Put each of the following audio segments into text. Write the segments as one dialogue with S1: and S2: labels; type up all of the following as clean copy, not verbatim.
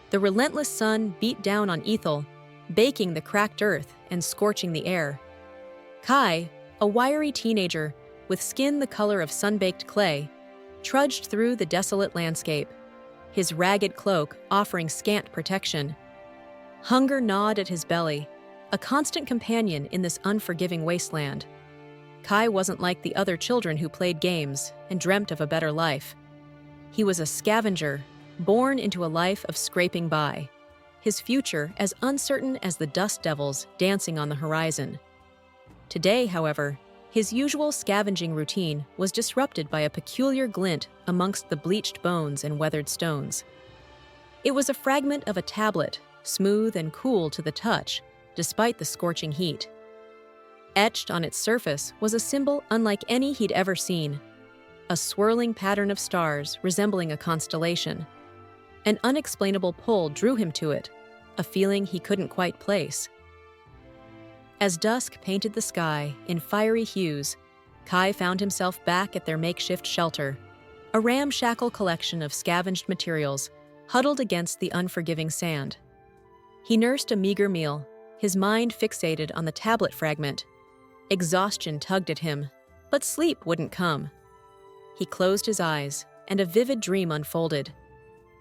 S1: The relentless sun beat down on Aethel, baking the cracked earth and scorching the air. Kai, a wiry teenager with skin the color of sun-baked clay, trudged through the desolate landscape, his ragged cloak offering scant protection. Hunger gnawed at his belly, a constant companion in this unforgiving wasteland. Kai wasn't like the other children who played games and dreamt of a better life. He was a scavenger, born into a life of scraping by, his future as uncertain as the dust devils dancing on the horizon. Today, however, his usual scavenging routine was disrupted by a peculiar glint amongst the bleached bones and weathered stones. It was a fragment of a tablet, smooth and cool to the touch, despite the scorching heat. Etched on its surface was a symbol unlike any he'd ever seen, a swirling pattern of stars resembling a constellation. An unexplainable pull drew him to it, a feeling he couldn't quite place. As dusk painted the sky in fiery hues, Kai found himself back at their makeshift shelter, a ramshackle collection of scavenged materials huddled against the unforgiving sand. He nursed a meager meal, his mind fixated on the tablet fragment. Exhaustion tugged at him, but sleep wouldn't come. He closed his eyes, and a vivid dream unfolded.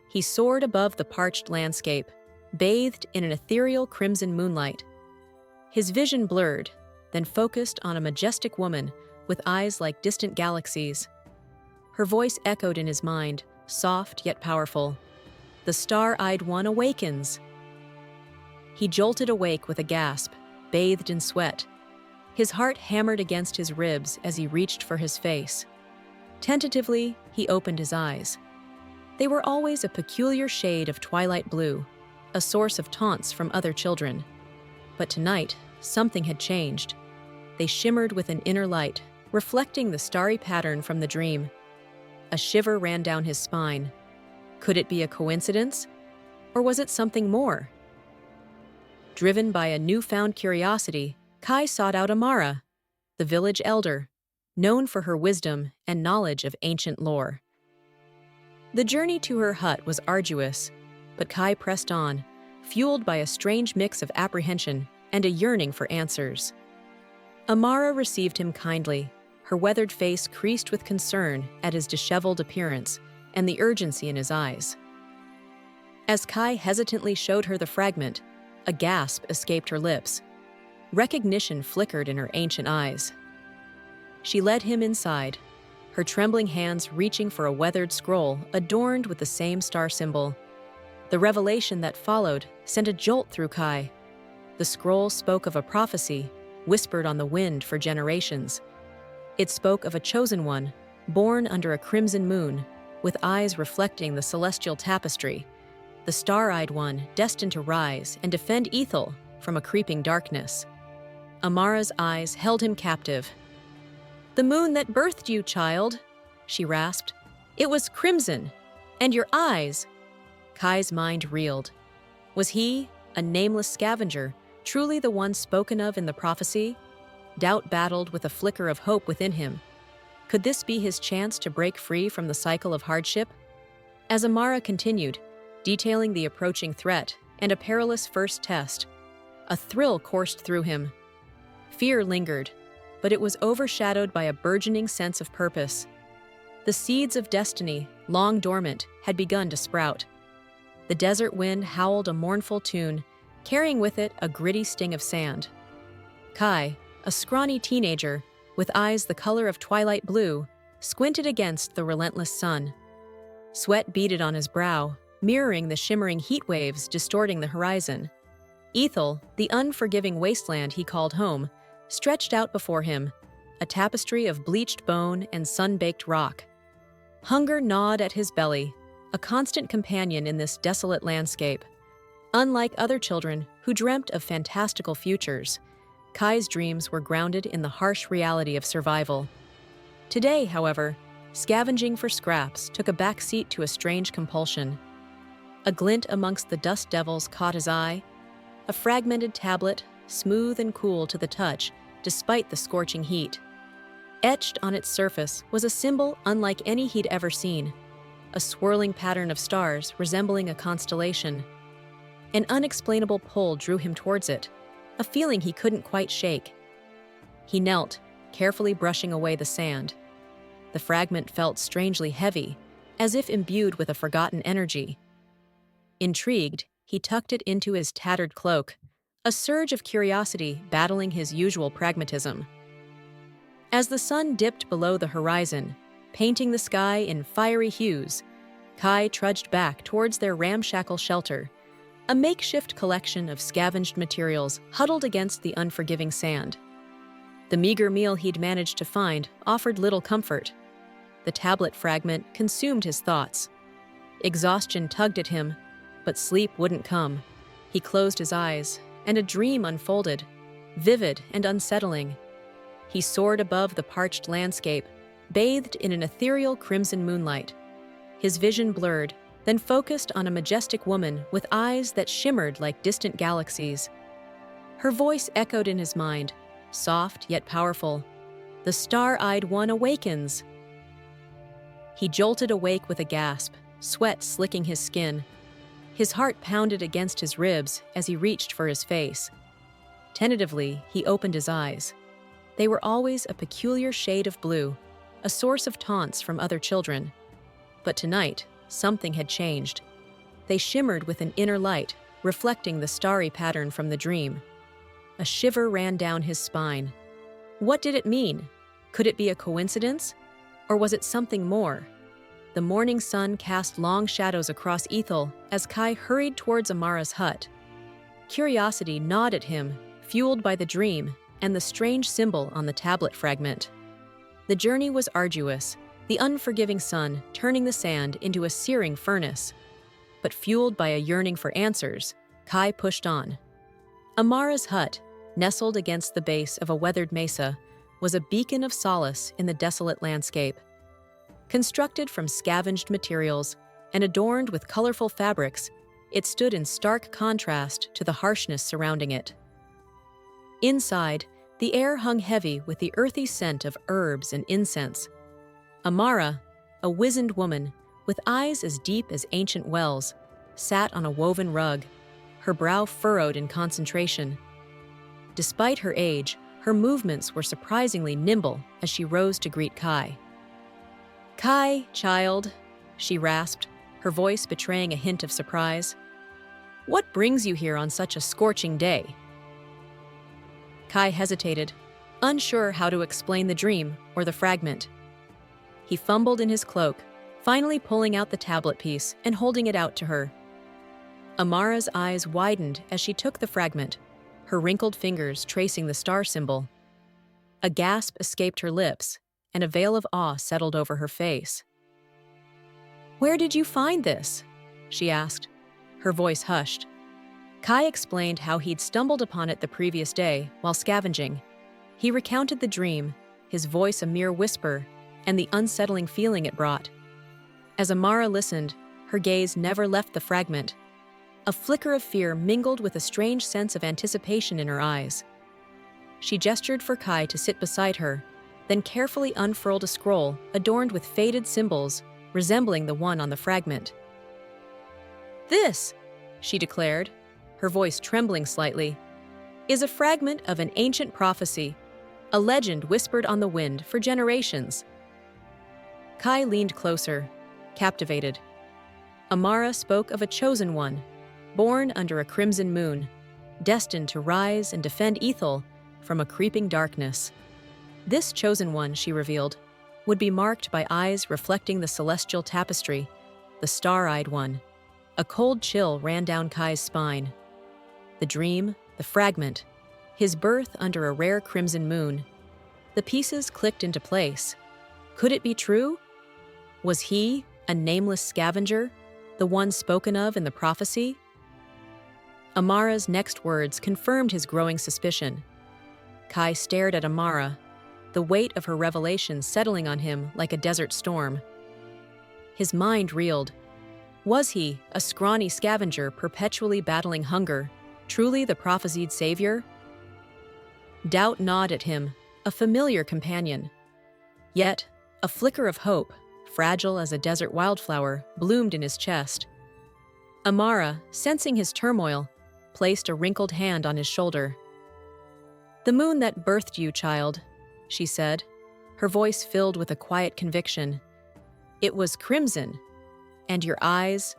S1: He soared above the parched landscape, bathed in an ethereal crimson moonlight. His vision blurred, then focused on a majestic woman with eyes like distant galaxies. Her voice echoed in his mind, soft yet powerful. "The star-eyed one awakens." He jolted awake with a gasp, bathed in sweat. His heart hammered against his ribs as he reached for his face. Tentatively, he opened his eyes. They were always a peculiar shade of twilight blue, a source of taunts from other children. But tonight, something had changed. They shimmered with an inner light, reflecting the starry pattern from the dream. A shiver ran down his spine. Could it be a coincidence? Or was it something more? Driven by a newfound curiosity, Kai sought out Amara, the village elder, known for her wisdom and knowledge of ancient lore. The journey to her hut was arduous, but Kai pressed on, fueled by a strange mix of apprehension and a yearning for answers. Amara received him kindly, her weathered face creased with concern at his disheveled appearance and the urgency in his eyes. As Kai hesitantly showed her the fragment, a gasp escaped her lips. Recognition flickered in her ancient eyes. She led him inside, her trembling hands reaching for a weathered scroll adorned with the same star symbol. The revelation that followed sent a jolt through Kai. The scroll spoke of a prophecy, whispered on the wind for generations. It spoke of a chosen one, born under a crimson moon, with eyes reflecting the celestial tapestry, the star-eyed one destined to rise and defend Aethel from a creeping darkness. Amara's eyes held him captive. "The moon that birthed you, child," she rasped. "It was crimson. And your eyes." Kai's mind reeled. Was he, a nameless scavenger, truly the one spoken of in the prophecy? Doubt battled with a flicker of hope within him. Could this be his chance to break free from the cycle of hardship? As Amara continued, detailing the approaching threat and a perilous first test, a thrill coursed through him. Fear lingered, but it was overshadowed by a burgeoning sense of purpose. The seeds of destiny, long dormant, had begun to sprout. The desert wind howled a mournful tune, carrying with it a gritty sting of sand. Kai, a scrawny teenager, with eyes the color of twilight blue, squinted against the relentless sun. Sweat beaded on his brow, mirroring the shimmering heat waves distorting the horizon. Aethel, the unforgiving wasteland he called home, stretched out before him, a tapestry of bleached bone and sun-baked rock. Hunger gnawed at his belly, a constant companion in this desolate landscape. Unlike other children who dreamt of fantastical futures, Kai's dreams were grounded in the harsh reality of survival. Today, however, scavenging for scraps took a backseat to a strange compulsion. A glint amongst the dust devils caught his eye, a fragmented tablet, smooth and cool to the touch despite the scorching heat. Etched on its surface was a symbol unlike any he'd ever seen, a swirling pattern of stars resembling a constellation. An unexplainable pull drew him towards it, a feeling he couldn't quite shake. He knelt, carefully brushing away the sand. The fragment felt strangely heavy, as if imbued with a forgotten energy. Intrigued, he tucked it into his tattered cloak, a surge of curiosity battling his usual pragmatism. As the sun dipped below the horizon, painting the sky in fiery hues, Kai trudged back towards their ramshackle shelter, a makeshift collection of scavenged materials huddled against the unforgiving sand. The meager meal he'd managed to find offered little comfort. The tablet fragment consumed his thoughts. Exhaustion tugged at him, but sleep wouldn't come. He closed his eyes, and a dream unfolded, vivid and unsettling. He soared above the parched landscape, bathed in an ethereal crimson moonlight. His vision blurred, then focused on a majestic woman with eyes that shimmered like distant galaxies. Her voice echoed in his mind, soft yet powerful. "The star-eyed one awakens!" He jolted awake with a gasp, sweat slicking his skin. His heart pounded against his ribs as he reached for his face. Tentatively, he opened his eyes. They were always a peculiar shade of blue, a source of taunts from other children. But tonight, something had changed. They shimmered with an inner light, reflecting the starry pattern from the dream. A shiver ran down his spine. What did it mean? Could it be a coincidence? Or was it something more? The morning sun cast long shadows across Aethel as Kai hurried towards Amara's hut. Curiosity gnawed at him, fueled by the dream and the strange symbol on the tablet fragment. The journey was arduous, the unforgiving sun turning the sand into a searing furnace. But fueled by a yearning for answers, Kai pushed on. Amara's hut, nestled against the base of a weathered mesa, was a beacon of solace in the desolate landscape. Constructed from scavenged materials and adorned with colorful fabrics, it stood in stark contrast to the harshness surrounding it. Inside, the air hung heavy with the earthy scent of herbs and incense. Amara, a wizened woman with eyes as deep as ancient wells, sat on a woven rug, her brow furrowed in concentration. Despite her age, her movements were surprisingly nimble as she rose to greet Kai. "Kai, child," she rasped, her voice betraying a hint of surprise. "What brings you here on such a scorching day?" Kai hesitated, unsure how to explain the dream or the fragment. He fumbled in his cloak, finally pulling out the tablet piece and holding it out to her. Amara's eyes widened as she took the fragment, her wrinkled fingers tracing the star symbol. A gasp escaped her lips, and a veil of awe settled over her face. "Where did you find this?" she asked, her voice hushed. Kai explained how he'd stumbled upon it the previous day while scavenging. He recounted the dream, his voice a mere whisper, and the unsettling feeling it brought. As Amara listened, her gaze never left the fragment. A flicker of fear mingled with a strange sense of anticipation in her eyes. She gestured for Kai to sit beside her, then carefully unfurled a scroll adorned with faded symbols resembling the one on the fragment. "This," she declared, her voice trembling slightly, "is a fragment of an ancient prophecy, a legend whispered on the wind for generations." Kai leaned closer, captivated. Amara spoke of a chosen one, born under a crimson moon, destined to rise and defend Aethel from a creeping darkness. This chosen one, she revealed, would be marked by eyes reflecting the celestial tapestry, the star-eyed one. A cold chill ran down Kai's spine. The dream, the fragment, his birth under a rare crimson moon. The pieces clicked into place. Could it be true? Was he, a nameless scavenger, the one spoken of in the prophecy? Amara's next words confirmed his growing suspicion. Kai stared at Amara, the weight of her revelation settling on him like a desert storm. His mind reeled. Was he, a scrawny scavenger perpetually battling hunger, truly the prophesied savior? Doubt gnawed at him, a familiar companion. Yet, a flicker of hope, fragile as a desert wildflower, bloomed in his chest. Amara, sensing his turmoil, placed a wrinkled hand on his shoulder. "The moon that birthed you, child," she said, her voice filled with a quiet conviction. "It was crimson. And your eyes—"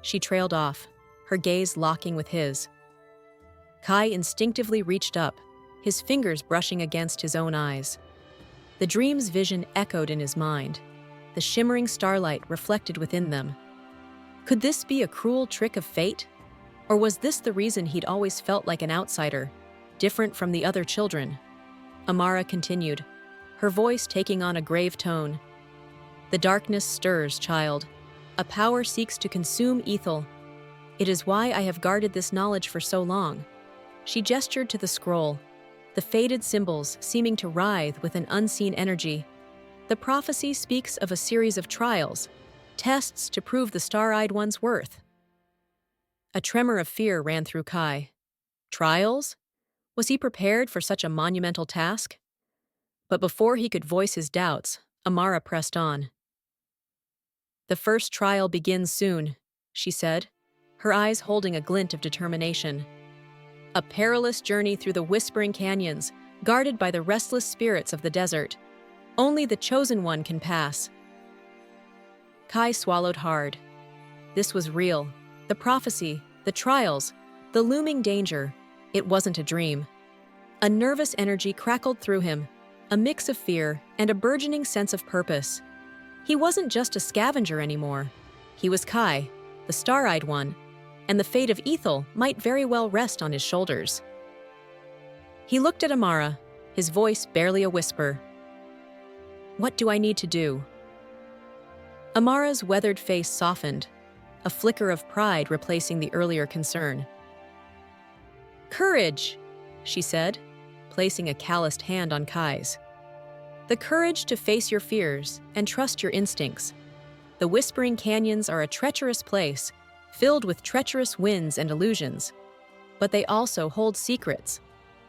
S1: She trailed off, her gaze locking with his. Kai instinctively reached up, his fingers brushing against his own eyes. The dream's vision echoed in his mind, the shimmering starlight reflected within them. Could this be a cruel trick of fate? Or was this the reason he'd always felt like an outsider, different from the other children? Amara continued, her voice taking on a grave tone. "The darkness stirs, child. A power seeks to consume Aethel. It is why I have guarded this knowledge for so long." She gestured to the scroll, the faded symbols seeming to writhe with an unseen energy. The prophecy speaks of a series of trials, tests to prove the star-eyed one's worth. A tremor of fear ran through Kai. Trials? Was he prepared for such a monumental task? But before he could voice his doubts, Amara pressed on. "The first trial begins soon," she said, her eyes holding a glint of determination. "A perilous journey through the whispering canyons, guarded by the restless spirits of the desert. Only the chosen one can pass." Kai swallowed hard. This was real. The prophecy, the trials, the looming danger. It wasn't a dream. A nervous energy crackled through him, a mix of fear and a burgeoning sense of purpose. He wasn't just a scavenger anymore. He was Kai, the star-eyed one, and the fate of Aethel might very well rest on his shoulders. He looked at Amara, his voice barely a whisper. "What do I need to do?" Amara's weathered face softened, a flicker of pride replacing the earlier concern. "Courage," she said, placing a calloused hand on Kai's. "The courage to face your fears and trust your instincts. The Whispering Canyons are a treacherous place, filled with treacherous winds and illusions. But they also hold secrets,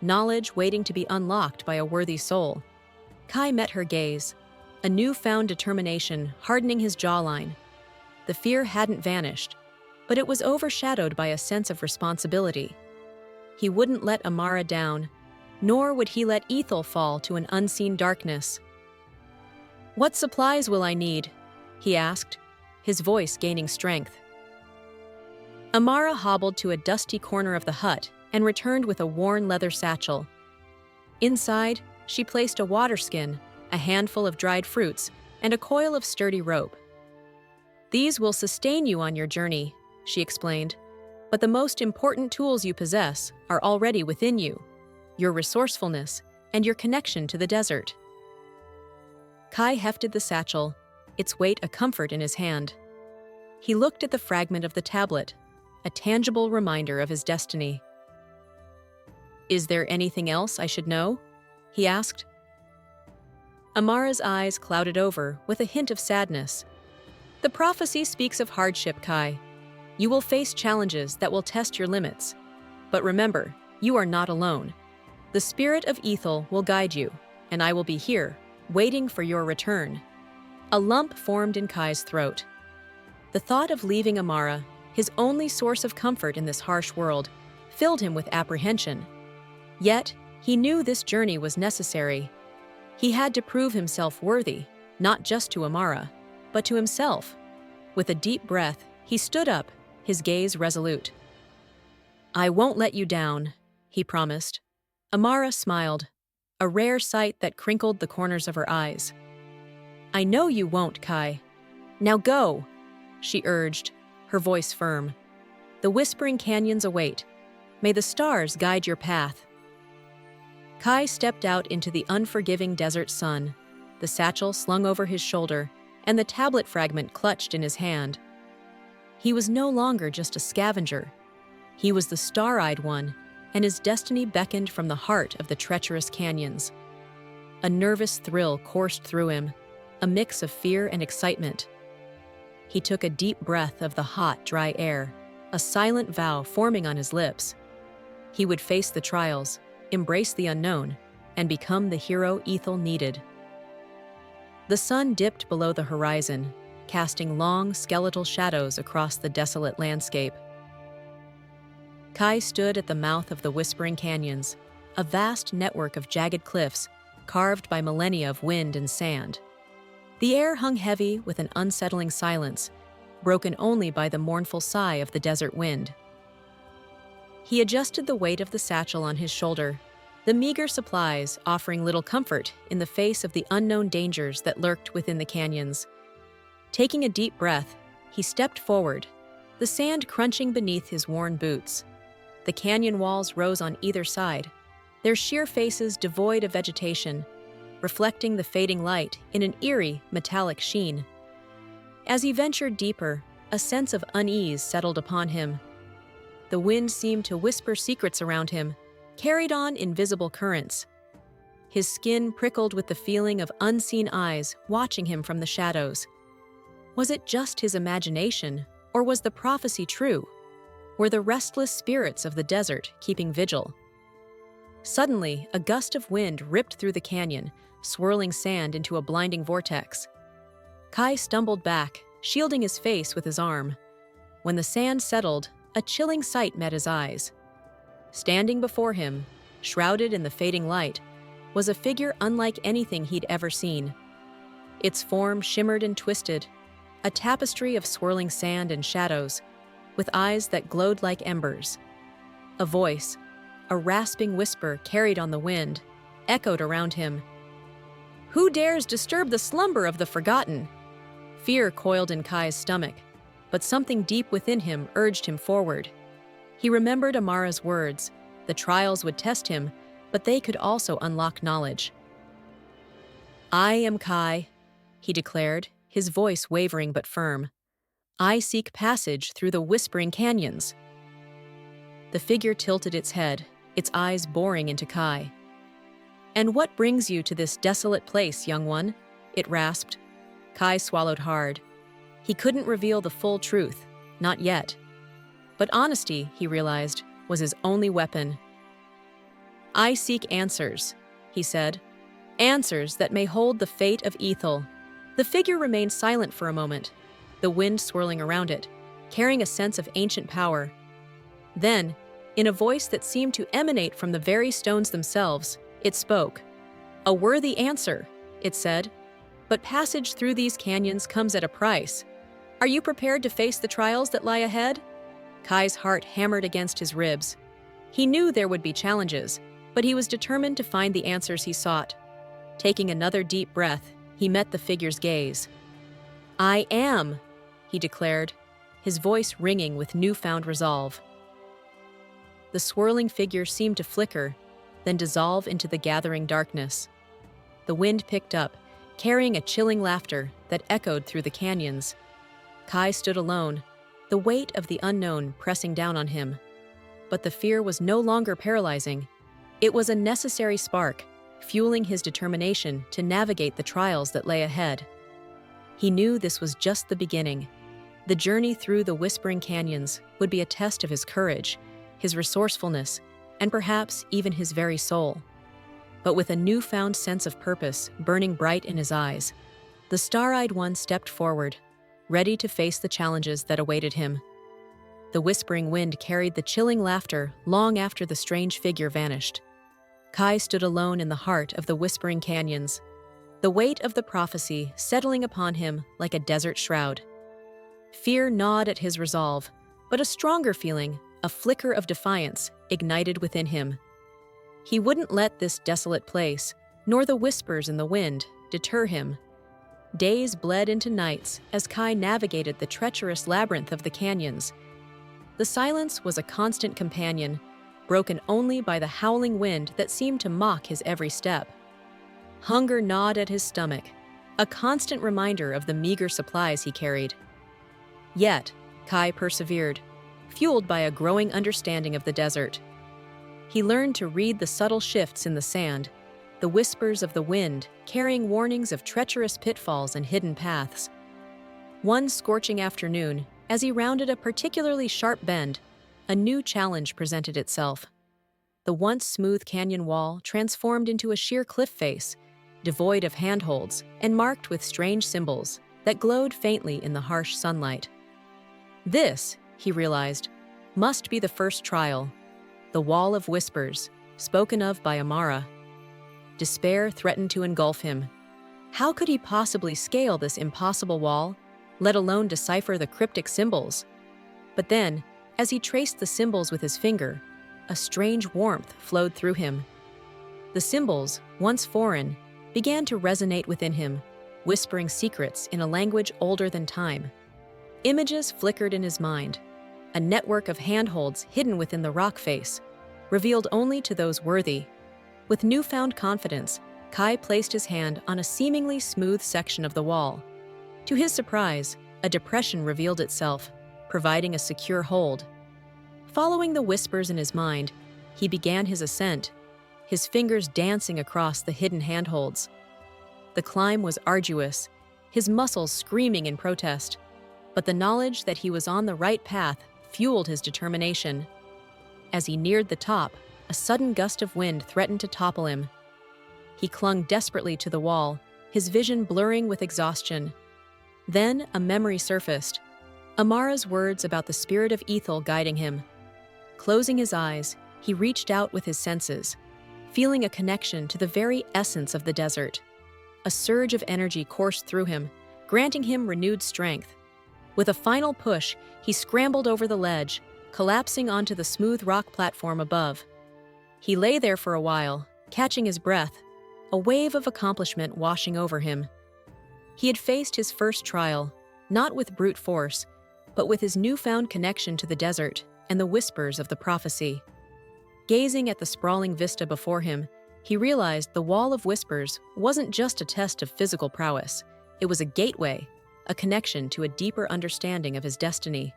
S1: knowledge waiting to be unlocked by a worthy soul." Kai met her gaze, a newfound determination hardening his jawline. The fear hadn't vanished, but it was overshadowed by a sense of responsibility. He wouldn't let Amara down, nor would he let Aethel fall to an unseen darkness. "What supplies will I need?" he asked, his voice gaining strength. Amara hobbled to a dusty corner of the hut and returned with a worn leather satchel. Inside, she placed a water skin, a handful of dried fruits, and a coil of sturdy rope. "These will sustain you on your journey," she explained, "but the most important tools you possess are already within you, your resourcefulness and your connection to the desert." Kai hefted the satchel, its weight a comfort in his hand. He looked at the fragment of the tablet, a tangible reminder of his destiny. "Is there anything else I should know?" he asked. Amara's eyes clouded over with a hint of sadness. "The prophecy speaks of hardship, Kai. You will face challenges that will test your limits. But remember, you are not alone. The spirit of Aethel will guide you, and I will be here, waiting for your return." A lump formed in Kai's throat. The thought of leaving Amara, his only source of comfort in this harsh world, filled him with apprehension. Yet, he knew this journey was necessary. He had to prove himself worthy, not just to Amara, but to himself. With a deep breath, he stood up, his gaze resolute. "I won't let you down," he promised. Amara smiled, a rare sight that crinkled the corners of her eyes. "I know you won't, Kai. Now go," she urged, her voice firm. "The Whispering Canyons await. May the stars guide your path." Kai stepped out into the unforgiving desert sun, the satchel slung over his shoulder and the tablet fragment clutched in his hand. He was no longer just a scavenger. He was the star-eyed one, and his destiny beckoned from the heart of the treacherous canyons. A nervous thrill coursed through him, a mix of fear and excitement. He took a deep breath of the hot, dry air, a silent vow forming on his lips. He would face the trials, embrace the unknown, and become the hero Aethel needed. The sun dipped below the horizon, casting long, skeletal shadows across the desolate landscape. Kai stood at the mouth of the Whispering Canyons, a vast network of jagged cliffs carved by millennia of wind and sand. The air hung heavy with an unsettling silence, broken only by the mournful sigh of the desert wind. He adjusted the weight of the satchel on his shoulder, the meager supplies offering little comfort in the face of the unknown dangers that lurked within the canyons. Taking a deep breath, he stepped forward, the sand crunching beneath his worn boots. The canyon walls rose on either side, their sheer faces devoid of vegetation, reflecting the fading light in an eerie, metallic sheen. As he ventured deeper, a sense of unease settled upon him. The wind seemed to whisper secrets around him, carried on invisible currents. His skin prickled with the feeling of unseen eyes watching him from the shadows. Was it just his imagination, or was the prophecy true? Were the restless spirits of the desert keeping vigil? Suddenly, a gust of wind ripped through the canyon, swirling sand into a blinding vortex. Kai stumbled back, shielding his face with his arm. When the sand settled, a chilling sight met his eyes. Standing before him, shrouded in the fading light, was a figure unlike anything he'd ever seen. Its form shimmered and twisted, a tapestry of swirling sand and shadows, with eyes that glowed like embers. A voice, a rasping whisper carried on the wind, echoed around him. "Who dares disturb the slumber of the forgotten?" Fear coiled in Kai's stomach, but something deep within him urged him forward. He remembered Amara's words. The trials would test him, but they could also unlock knowledge. "I am Kai," he declared, his voice wavering but firm. "I seek passage through the Whispering Canyons." The figure tilted its head, its eyes boring into Kai. "And what brings you to this desolate place, young one?" it rasped. Kai swallowed hard. He couldn't reveal the full truth, not yet. But honesty, he realized, was his only weapon. "I seek answers," he said. "Answers that may hold the fate of Aethel." The figure remained silent for a moment, the wind swirling around it, carrying a sense of ancient power. Then, in a voice that seemed to emanate from the very stones themselves, it spoke. "A worthy answer," it said, "but passage through these canyons comes at a price. Are you prepared to face the trials that lie ahead?" Kai's heart hammered against his ribs. He knew there would be challenges, but he was determined to find the answers he sought. Taking another deep breath, he met the figure's gaze. "I am," he declared, his voice ringing with newfound resolve. The swirling figure seemed to flicker, then dissolve into the gathering darkness. The wind picked up, carrying a chilling laughter that echoed through the canyons. Kai stood alone, the weight of the unknown pressing down on him. But the fear was no longer paralyzing. It was a necessary spark, fueling his determination to navigate the trials that lay ahead. He knew this was just the beginning. The journey through the Whispering Canyons would be a test of his courage, his resourcefulness, and perhaps even his very soul. But with a newfound sense of purpose burning bright in his eyes, the star-eyed one stepped forward, ready to face the challenges that awaited him. The whispering wind carried the chilling laughter long after the strange figure vanished. Kai stood alone in the heart of the Whispering Canyons, the weight of the prophecy settling upon him like a desert shroud. Fear gnawed at his resolve, but a stronger feeling, a flicker of defiance, ignited within him. He wouldn't let this desolate place, nor the whispers in the wind, deter him. Days bled into nights as Kai navigated the treacherous labyrinth of the canyons. The silence was a constant companion, broken only by the howling wind that seemed to mock his every step. Hunger gnawed at his stomach, a constant reminder of the meager supplies he carried. Yet, Kai persevered, fueled by a growing understanding of the desert. He learned to read the subtle shifts in the sand, the whispers of the wind carrying warnings of treacherous pitfalls and hidden paths. One scorching afternoon, as he rounded a particularly sharp bend, a new challenge presented itself. The once smooth canyon wall transformed into a sheer cliff face, devoid of handholds and marked with strange symbols. that glowed faintly in the harsh sunlight. This, he realized, must be the first trial, the Wall of Whispers, spoken of by Amara. Despair threatened to engulf him. How could he possibly scale this impossible wall, let alone decipher the cryptic symbols? But then, as he traced the symbols with his finger, a strange warmth flowed through him. The symbols, once foreign, began to resonate within him, whispering secrets in a language older than time. Images flickered in his mind, a network of handholds hidden within the rock face, revealed only to those worthy. With newfound confidence, Kai placed his hand on a seemingly smooth section of the wall. To his surprise, a depression revealed itself, providing a secure hold. Following the whispers in his mind, he began his ascent, his fingers dancing across the hidden handholds. The climb was arduous, his muscles screaming in protest, but the knowledge that he was on the right path fueled his determination. As he neared the top, a sudden gust of wind threatened to topple him. He clung desperately to the wall, his vision blurring with exhaustion. Then a memory surfaced, Amara's words about the spirit of Aethel guiding him. Closing his eyes, he reached out with his senses, feeling a connection to the very essence of the desert. A surge of energy coursed through him, granting him renewed strength. With a final push, he scrambled over the ledge, collapsing onto the smooth rock platform above. He lay there for a while, catching his breath, a wave of accomplishment washing over him. He had faced his first trial, not with brute force, but with his newfound connection to the desert and the whispers of the prophecy. Gazing at the sprawling vista before him, he realized the Wall of Whispers wasn't just a test of physical prowess. It was a gateway, a connection to a deeper understanding of his destiny.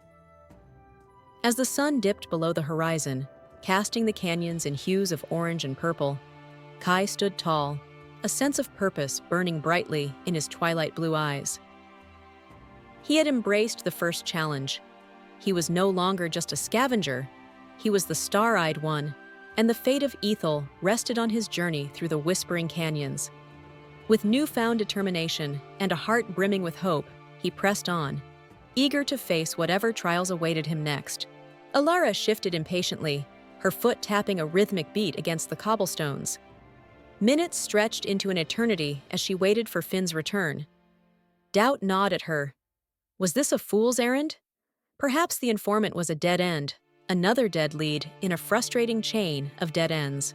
S1: As the sun dipped below the horizon, casting the canyons in hues of orange and purple, Kai stood tall, a sense of purpose burning brightly in his twilight blue eyes. He had embraced the first challenge. He was no longer just a scavenger, he was the star-eyed one, and the fate of Aethel rested on his journey through the whispering canyons. With newfound determination and a heart brimming with hope, he pressed on, eager to face whatever trials awaited him next. Alara shifted impatiently, her foot tapping a rhythmic beat against the cobblestones. Minutes stretched into an eternity as she waited for Finn's return. Doubt gnawed at her. Was this a fool's errand? Perhaps the informant was a dead end, another dead lead in a frustrating chain of dead ends.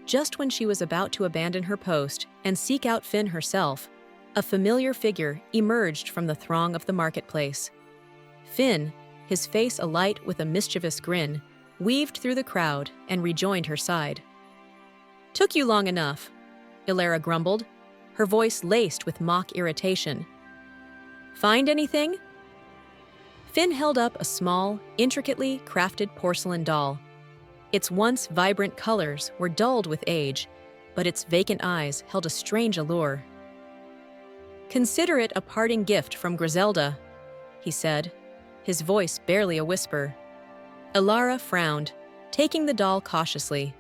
S1: Just when she was about to abandon her post and seek out Finn herself, a familiar figure emerged from the throng of the marketplace. Finn, his face alight with a mischievous grin, weaved through the crowd and rejoined her side. "Took you long enough," Ilara grumbled, her voice laced with mock irritation. "Find anything?" Finn held up a small, intricately crafted porcelain doll. Its once vibrant colors were dulled with age, but its vacant eyes held a strange allure. "Consider it a parting gift from Griselda," he said, his voice barely a whisper. Ilara frowned, taking the doll cautiously.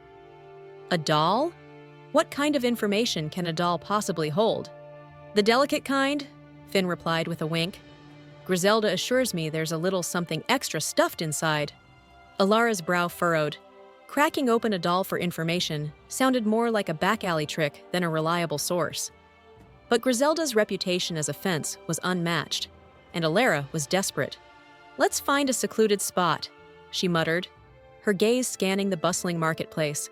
S1: "A doll? What kind of information can a doll possibly hold?" "The delicate kind," Finn replied with a wink. "Griselda assures me there's a little something extra stuffed inside." Alara's brow furrowed. Cracking open a doll for information sounded more like a back-alley trick than a reliable source. But Griselda's reputation as a fence was unmatched, and Ilara was desperate. "Let's find a secluded spot," she muttered, her gaze scanning the bustling marketplace.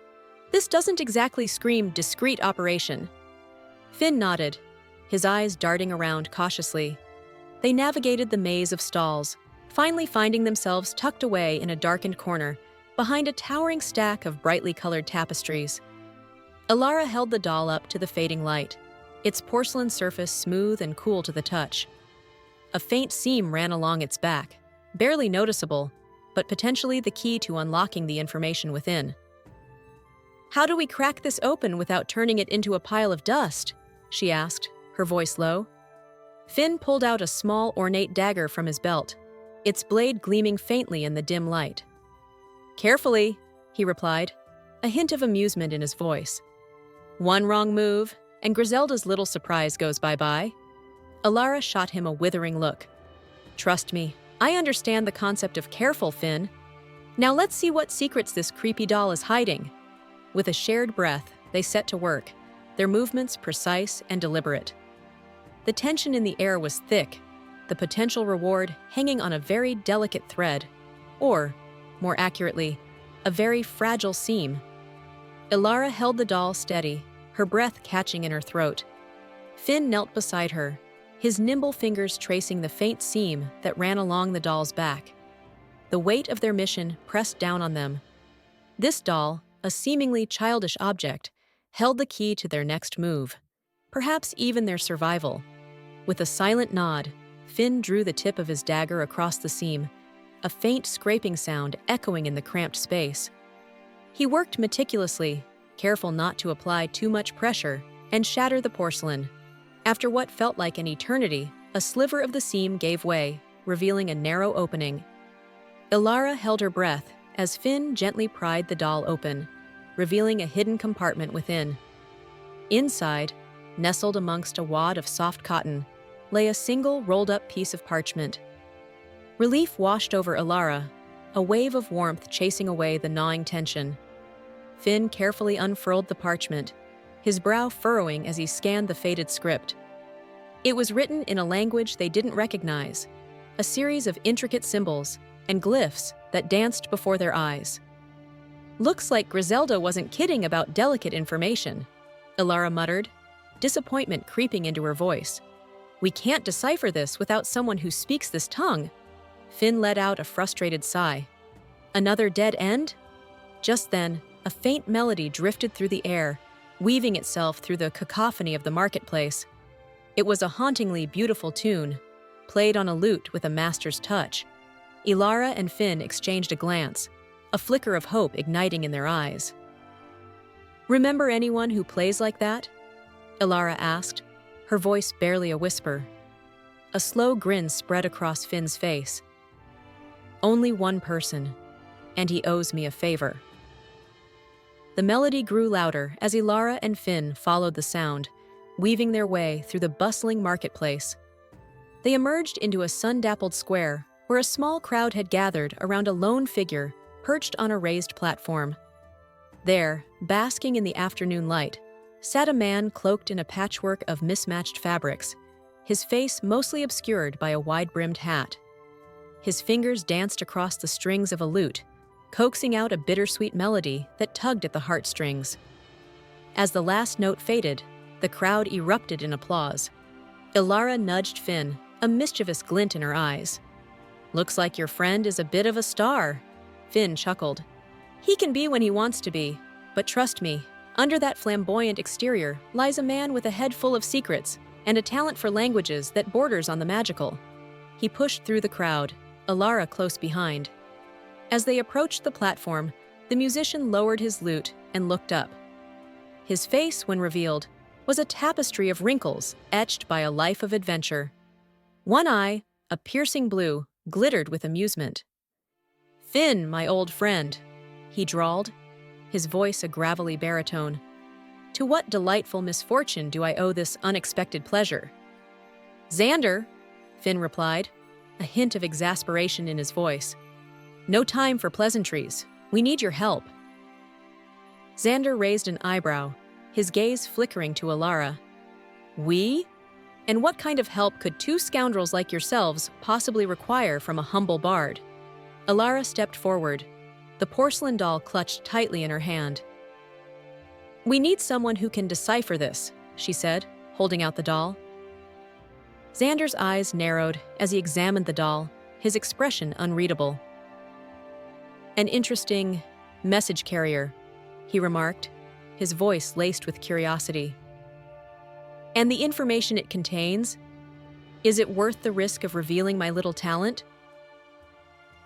S1: "This doesn't exactly scream discreet operation." Finn nodded, his eyes darting around cautiously. They navigated the maze of stalls, finally finding themselves tucked away in a darkened corner, behind a towering stack of brightly colored tapestries. Ilara held the doll up to the fading light, its porcelain surface smooth and cool to the touch. A faint seam ran along its back, barely noticeable, but potentially the key to unlocking the information within. "How do we crack this open without turning it into a pile of dust?" she asked, her voice low. Finn pulled out a small, ornate dagger from his belt, its blade gleaming faintly in the dim light. "Carefully," he replied, a hint of amusement in his voice. "One wrong move, and Griselda's little surprise goes bye-bye." Alara shot him a withering look. Trust me, I understand the concept of careful, Finn. Now let's see what secrets this creepy doll is hiding. With a shared breath, they set to work, their movements precise and deliberate. The tension in the air was thick, the potential reward hanging on a very delicate thread, or, more accurately, a very fragile seam. Alara held the doll steady, her breath catching in her throat. Finn knelt beside her, his nimble fingers tracing the faint seam that ran along the doll's back. The weight of their mission pressed down on them. This doll, a seemingly childish object, held the key to their next move, perhaps even their survival. With a silent nod, Finn drew the tip of his dagger across the seam, a faint scraping sound echoing in the cramped space. He worked meticulously, careful not to apply too much pressure, and shatter the porcelain. After what felt like an eternity, a sliver of the seam gave way, revealing a narrow opening. Alara held her breath as Finn gently pried the doll open, revealing a hidden compartment within. Inside, nestled amongst a wad of soft cotton, lay a single rolled-up piece of parchment. Relief washed over Alara, a wave of warmth chasing away the gnawing tension. Finn carefully unfurled the parchment, his brow furrowing as he scanned the faded script. It was written in a language they didn't recognize, a series of intricate symbols and glyphs that danced before their eyes. Looks like Griselda wasn't kidding about delicate information, Alara muttered, disappointment creeping into her voice. We can't decipher this without someone who speaks this tongue. Finn let out a frustrated sigh. Another dead end? Just then, a faint melody drifted through the air, weaving itself through the cacophony of the marketplace. It was a hauntingly beautiful tune, played on a lute with a master's touch. Alara and Finn exchanged a glance, a flicker of hope igniting in their eyes. Remember anyone who plays like that? Alara asked, her voice barely a whisper. A slow grin spread across Finn's face. Only one person, and he owes me a favor. The melody grew louder as Alara and Finn followed the sound, weaving their way through the bustling marketplace. They emerged into a sun-dappled square where a small crowd had gathered around a lone figure perched on a raised platform. There, basking in the afternoon light, sat a man cloaked in a patchwork of mismatched fabrics, his face mostly obscured by a wide-brimmed hat. His fingers danced across the strings of a lute, coaxing out a bittersweet melody that tugged at the heartstrings. As the last note faded, the crowd erupted in applause. Alara nudged Finn, a mischievous glint in her eyes. Looks like your friend is a bit of a star, Finn chuckled. He can be when he wants to be, but trust me, under that flamboyant exterior lies a man with a head full of secrets and a talent for languages that borders on the magical. He pushed through the crowd, Alara close behind. As they approached the platform, the musician lowered his lute and looked up. His face, when revealed, was a tapestry of wrinkles etched by a life of adventure. One eye, a piercing blue, glittered with amusement. Finn, my old friend, he drawled, his voice a gravelly baritone. To what delightful misfortune do I owe this unexpected pleasure? Xander, Finn replied, a hint of exasperation in his voice. No time for pleasantries. We need your help. Xander raised an eyebrow, his gaze flickering to Alara. We? And what kind of help could two scoundrels like yourselves possibly require from a humble bard? Alara stepped forward, the porcelain doll clutched tightly in her hand. We need someone who can decipher this, she said, holding out the doll. Xander's eyes narrowed as he examined the doll, his expression unreadable. An interesting message carrier, he remarked, his voice laced with curiosity. And the information it contains? Is it worth the risk of revealing my little talent?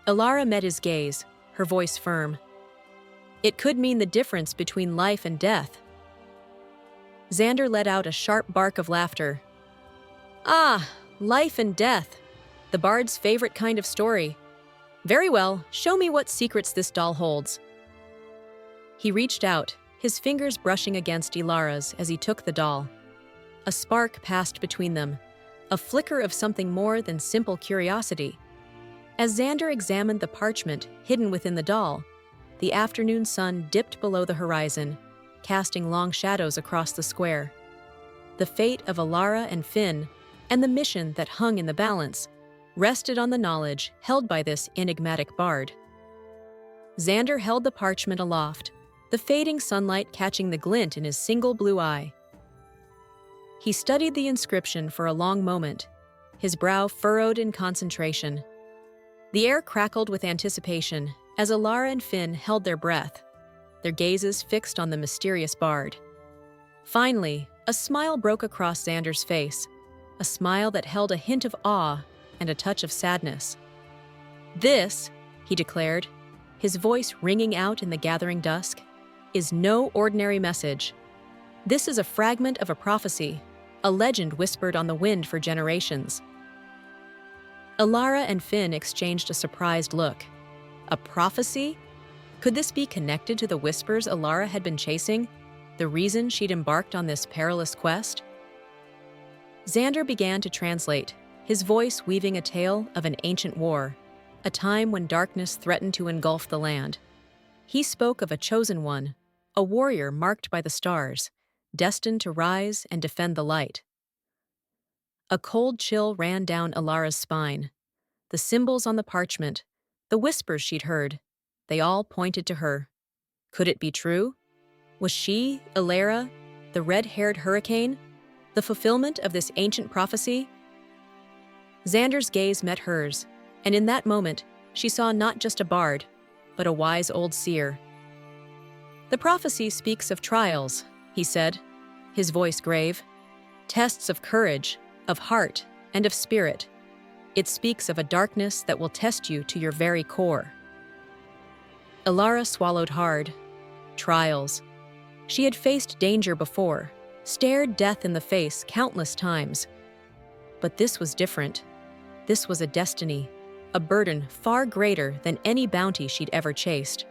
S1: Alara met his gaze, her voice firm. It could mean the difference between life and death. Xander let out a sharp bark of laughter. Ah, life and death, the bard's favorite kind of story. Very well, show me what secrets this doll holds. He reached out, his fingers brushing against Alara's as he took the doll. A spark passed between them, a flicker of something more than simple curiosity. As Xander examined the parchment hidden within the doll, the afternoon sun dipped below the horizon, casting long shadows across the square. The fate of Alara and Finn, and the mission that hung in the balance, rested on the knowledge held by this enigmatic bard. Xander held the parchment aloft, the fading sunlight catching the glint in his single blue eye. He studied the inscription for a long moment, his brow furrowed in concentration. The air crackled with anticipation as Alara and Finn held their breath, their gazes fixed on the mysterious bard. Finally, a smile broke across Xander's face, a smile that held a hint of awe and a touch of sadness. "This," he declared, his voice ringing out in the gathering dusk, "is no ordinary message. This is a fragment of a prophecy, a legend whispered on the wind for generations." Alara and Finn exchanged a surprised look. A prophecy? Could this be connected to the whispers Alara had been chasing, the reason she'd embarked on this perilous quest? Xander began to translate, his voice weaving a tale of an ancient war, a time when darkness threatened to engulf the land. He spoke of a chosen one, a warrior marked by the stars, destined to rise and defend the light. A cold chill ran down Alara's spine. The symbols on the parchment, the whispers she'd heard, they all pointed to her. Could it be true? Was she, Alara, the red-haired hurricane, the fulfillment of this ancient prophecy? Xander's gaze met hers, and in that moment, she saw not just a bard, but a wise old seer. "The prophecy speaks of trials," he said, his voice grave. "Tests of courage, of heart, and of spirit. It speaks of a darkness that will test you to your very core." Alara swallowed hard. Trials. She had faced danger before, stared death in the face countless times. But this was different. This was a destiny, a burden far greater than any bounty she'd ever chased.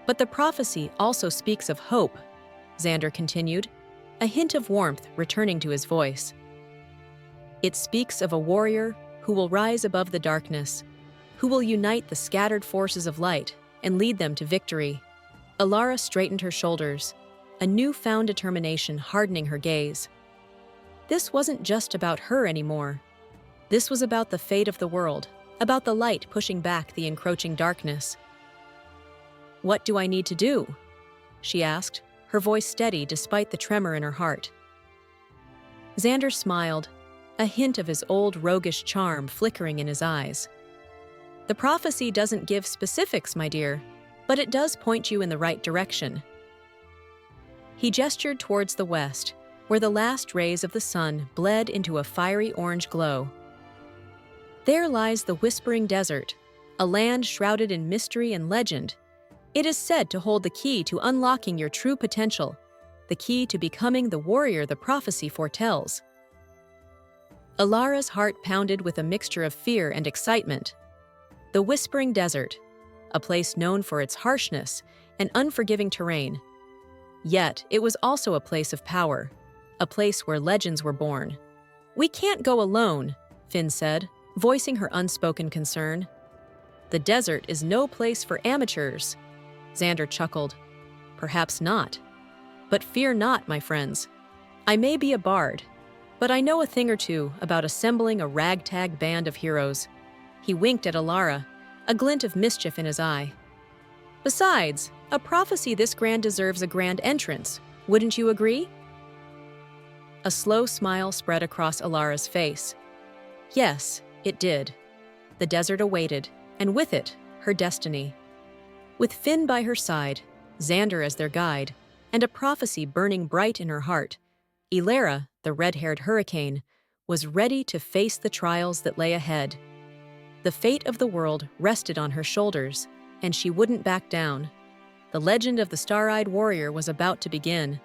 S1: "But the prophecy also speaks of hope," Xander continued, a hint of warmth returning to his voice. "It speaks of a warrior who will rise above the darkness, who will unite the scattered forces of light and lead them to victory." Alara straightened her shoulders, a newfound determination hardening her gaze. This wasn't just about her anymore. This was about the fate of the world, about the light pushing back the encroaching darkness. "What do I need to do?" she asked, her voice steady despite the tremor in her heart. Xander smiled, a hint of his old roguish charm flickering in his eyes. "The prophecy doesn't give specifics, my dear, but it does point you in the right direction." He gestured towards the west, where the last rays of the sun bled into a fiery orange glow. "There lies the Whispering Desert, a land shrouded in mystery and legend. It is said to hold the key to unlocking your true potential, the key to becoming the warrior the prophecy foretells." Alara's heart pounded with a mixture of fear and excitement. The Whispering Desert, a place known for its harshness and unforgiving terrain. Yet, it was also a place of power, a place where legends were born. "We can't go alone," Finn said, voicing her unspoken concern. "The desert is no place for amateurs." Xander chuckled. "Perhaps not. But fear not, my friends. I may be a bard, but I know a thing or two about assembling a ragtag band of heroes." He winked at Alara, a glint of mischief in his eye. "Besides, a prophecy this grand deserves a grand entrance. Wouldn't you agree?" A slow smile spread across Alara's face. Yes, it did. The desert awaited, and with it, her destiny. With Finn by her side, Xander as their guide, and a prophecy burning bright in her heart, Alara, the red-haired hurricane, was ready to face the trials that lay ahead. The fate of the world rested on her shoulders, and she wouldn't back down. The legend of the star-eyed warrior was about to begin.